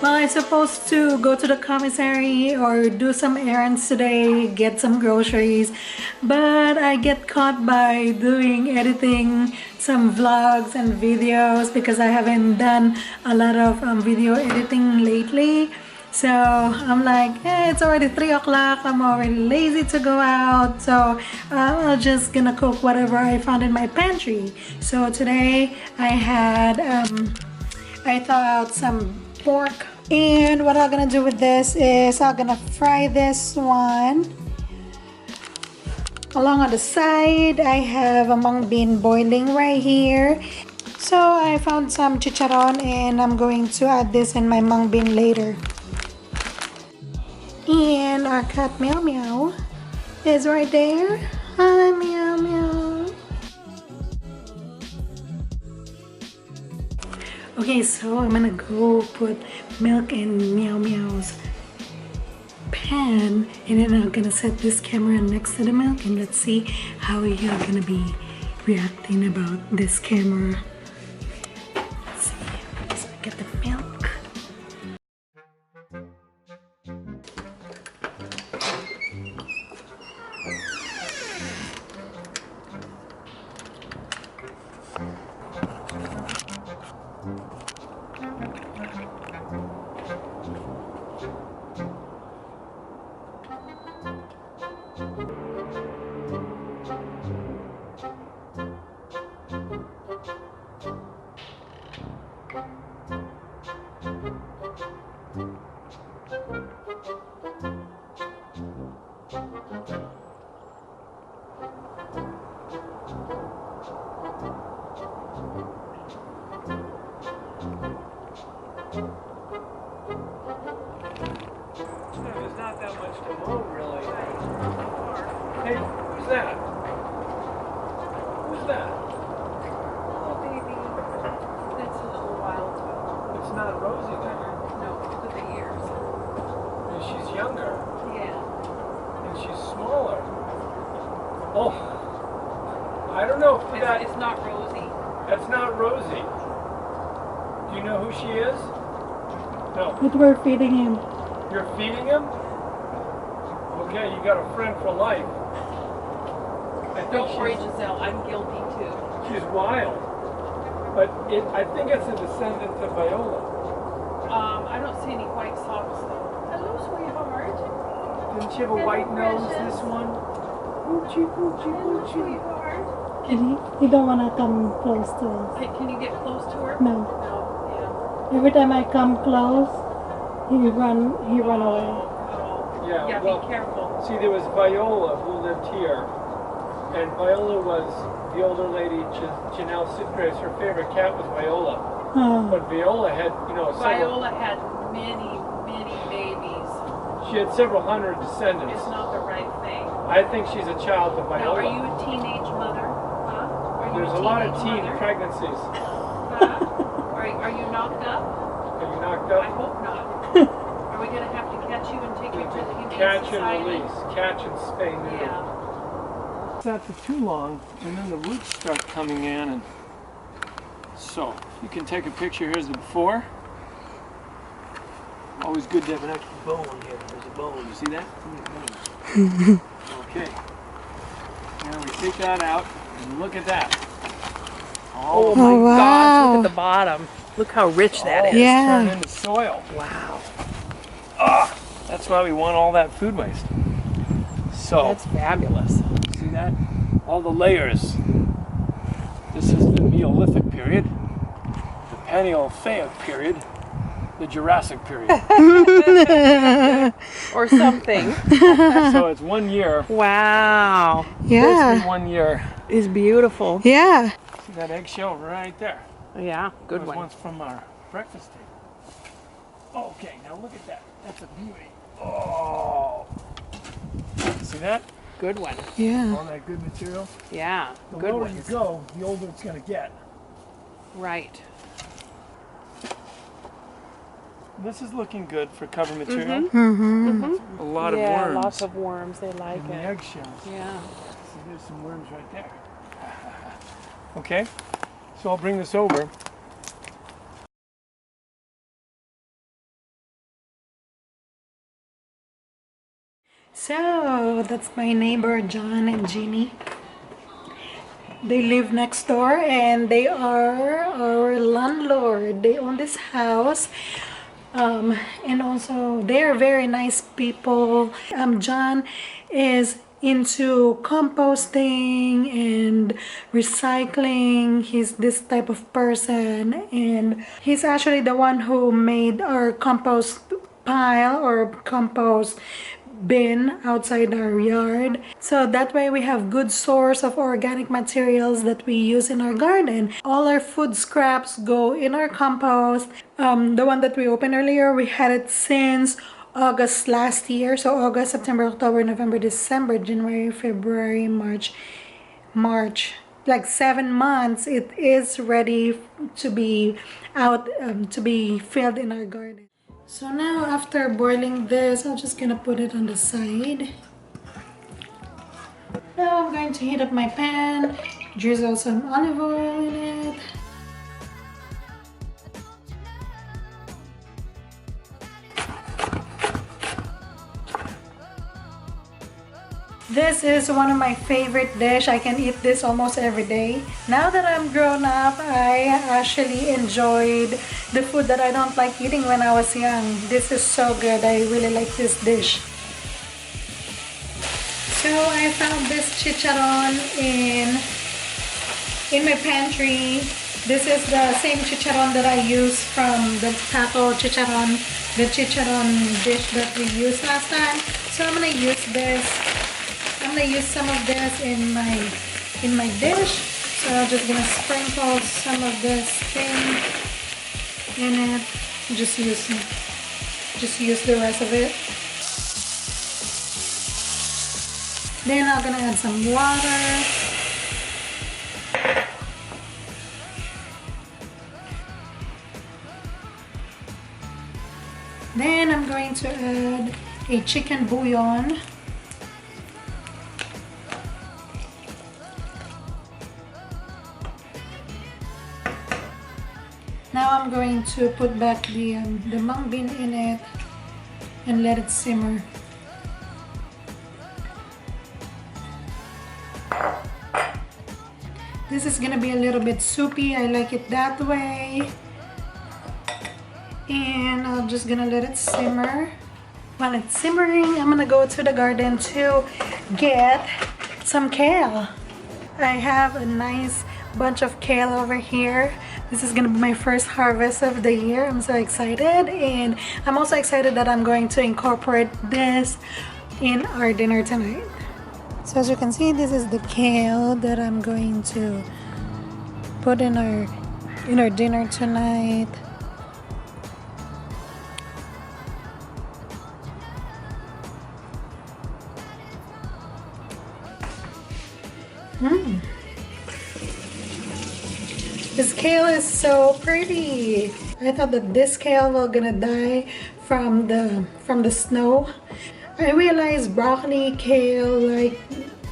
Well, I'm supposed to go to the commissary or do some errands today, get some groceries, but I get caught by doing editing some vlogs and videos because I haven't done a lot of video editing lately. So I'm like, it's already 3 o'clock, I'm already lazy to go out, so I'm just gonna cook whatever I found in my pantry. So today I thawed out some pork, and what I'm gonna do with this is I'm gonna fry this one. Along on the side, I have a mung bean boiling right here. So I found some chicharron and I'm going to add this in my mung bean later. And our cat Meow Meow is right there. Hi Meow Meow. Okay, so I'm gonna go put milk in Meow Meow's pan, and then I'm gonna set this camera next to the milk, and let's see how you're gonna be reacting about this camera. Let's see, let's get the milk. There's not that much to mow, really. Hey, who's that? Who's that? Oh, baby. That's a little wild. It's not Rosie then. No, look at the ears. And she's younger. Yeah. And she's smaller. Oh. I don't know if that... It's not Rosie. That's not Rosie. Do you know who she is? No. But we're feeding him. You're feeding him? Okay, you got a friend for life. Don't worry, Giselle. I'm guilty too. She's wild. But I think it's a descendant of Viola. I don't see any white socks though. Hello, sweetheart. Didn't she have a white nose, this one? Oochie, oochie, Hello, oochie. sweetheart. He don't wanna come close to us. Hey, can you get close to her? No. No. Every time I come close, he run away. Oh. Yeah, Be well, careful. see, there was Viola who lived here, and Viola was the older lady, Janelle Sitgraves. Her favorite cat was Viola. Oh. But Viola had, Viola had many, many babies. she had several hundred descendants. It's not the right thing. I think she's a child of Now, Viola. are you a teenage mother? Huh? Are you There's a lot of teen teenage mother? pregnancies. Huh? Are you knocked up? Are you knocked I up? hope not. Are we going to have to catch you and take you to the Humane Catch Society? and release. Catch and spay neuter. Yeah. It's not for too long, and then the roots start coming in, and so you can take a picture. Here's the before. Always good to have an extra bone here. There's a bone. You see that? Okay. Now we take that out, and look at that. Oh my wow. gosh, look at the bottom. Look how rich that is. Yeah. Turn into soil. Wow. That's why we want all that food waste. So. That's fabulous. See that? All the layers. This is the Neolithic period, the Paleozoic period, the Jurassic period. Or something. So it's 1 year. Wow. Yeah. Basically 1 year. It's beautiful. Yeah. See that eggshell right there? Yeah, good That was one. once from our breakfast table. Okay, now look at that. That's a beauty. Oh. See that? Good one. Yeah. All that good material. Yeah, The good lower one. you go, the older it's going to get. Right. This is looking good for cover material. Mm-hmm. A lot of Yeah, worms. lots of worms. They like And the it. eggshells. Yeah. See, there's some worms right there. Okay, so I'll bring this over. So that's my neighbor John and Jeannie. They live next door and they are our landlord. They own this house. And also they're very nice people. John is into composting and recycling. He's this type of person, and he's actually the one who made our compost pile or compost bin outside our yard, so that way we have good source of organic materials that we use in our garden. All our food scraps go in our compost. The one that we opened earlier, we had it since August last year, so August, September, October, November, December, January, February, March, like 7 months. It is ready to be out, to be filled in our garden. So now after boiling this, I'm just gonna put it on the side. Now I'm going to heat up my pan, drizzle some olive oil in it. This is one of my favorite dish. I can eat this almost every day. Now that I'm grown up, I actually enjoyed the food that I don't like eating when I was young. This is so good. I really like this dish. So I found this chicharron in my pantry. This is the same chicharron that I used from the taco chicharron, the chicharron dish that we used last time. So I'm gonna use this. I'm gonna use some of this in my dish. So I'm just gonna sprinkle some of this thing in it. Just use the rest of it. Then I'm gonna add some water. Then I'm going to add a chicken bouillon. Now I'm going to put back the mung bean in it and let it simmer. This is gonna be a little bit soupy. I like it that way. And I'm just gonna let it simmer. While it's simmering, I'm gonna go to the garden to get some kale. I have a nice bunch of kale over here. This is gonna be my first harvest of the year. I'm so excited, and I'm also excited that I'm going to incorporate this in our dinner tonight. So as you can see, this is the kale that I'm going to put in our dinner tonight. This kale is so pretty. I thought that this kale was gonna die from the snow. I realized broccoli, kale like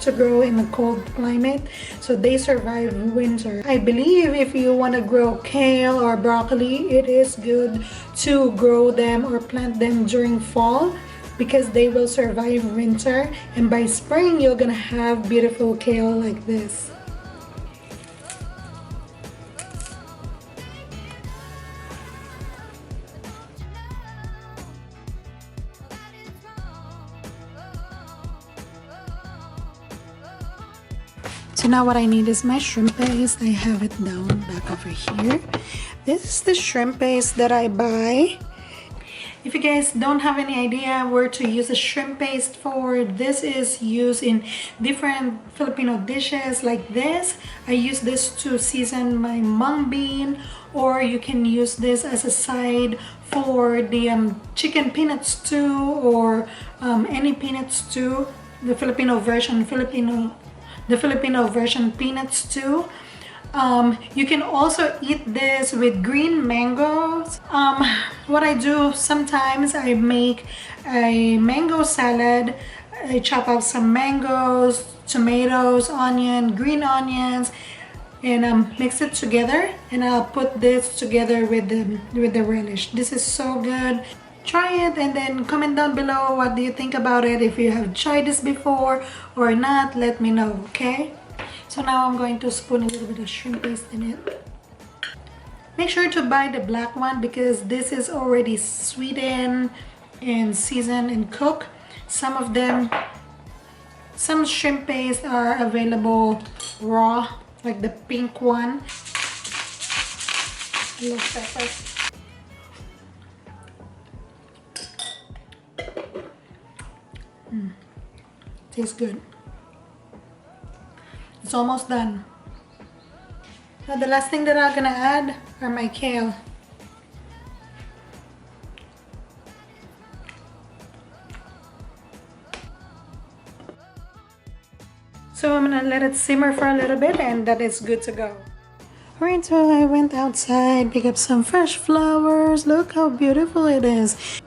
to grow in a cold climate, so they survive winter. I believe if you want to grow kale or broccoli, it is good to grow them or plant them during fall because they will survive winter, and by spring you're gonna have beautiful kale like this. So now what I need is my shrimp paste. I have it down back over here. This is the shrimp paste that I buy. If you guys don't have any idea where to use a shrimp paste for, this is used in different Filipino dishes like this. I use this to season my mung bean, or you can use this as a side for the chicken peanut stew or any peanut stew, the Filipino version peanut stew. You can also eat this with green mangoes. What I do sometimes, I make a mango salad. I chop up some mangoes, tomatoes, green onions, and mix it together, and I'll put this together with the relish. This is so good. try it and then comment down below what do you think about it. If you have tried this before or not, let me know, okay? So now I'm going to spoon a little bit of shrimp paste in it. Make sure to buy the black one because this is already sweetened and seasoned and cooked. Some shrimp paste are available raw, like the pink one. I love peppers. Tastes good. It's almost done. Now the last thing that I'm gonna add are my kale. So I'm gonna let it simmer for a little bit and that is good to go. Alright, so I went outside, pick up some fresh flowers. Look how beautiful it is.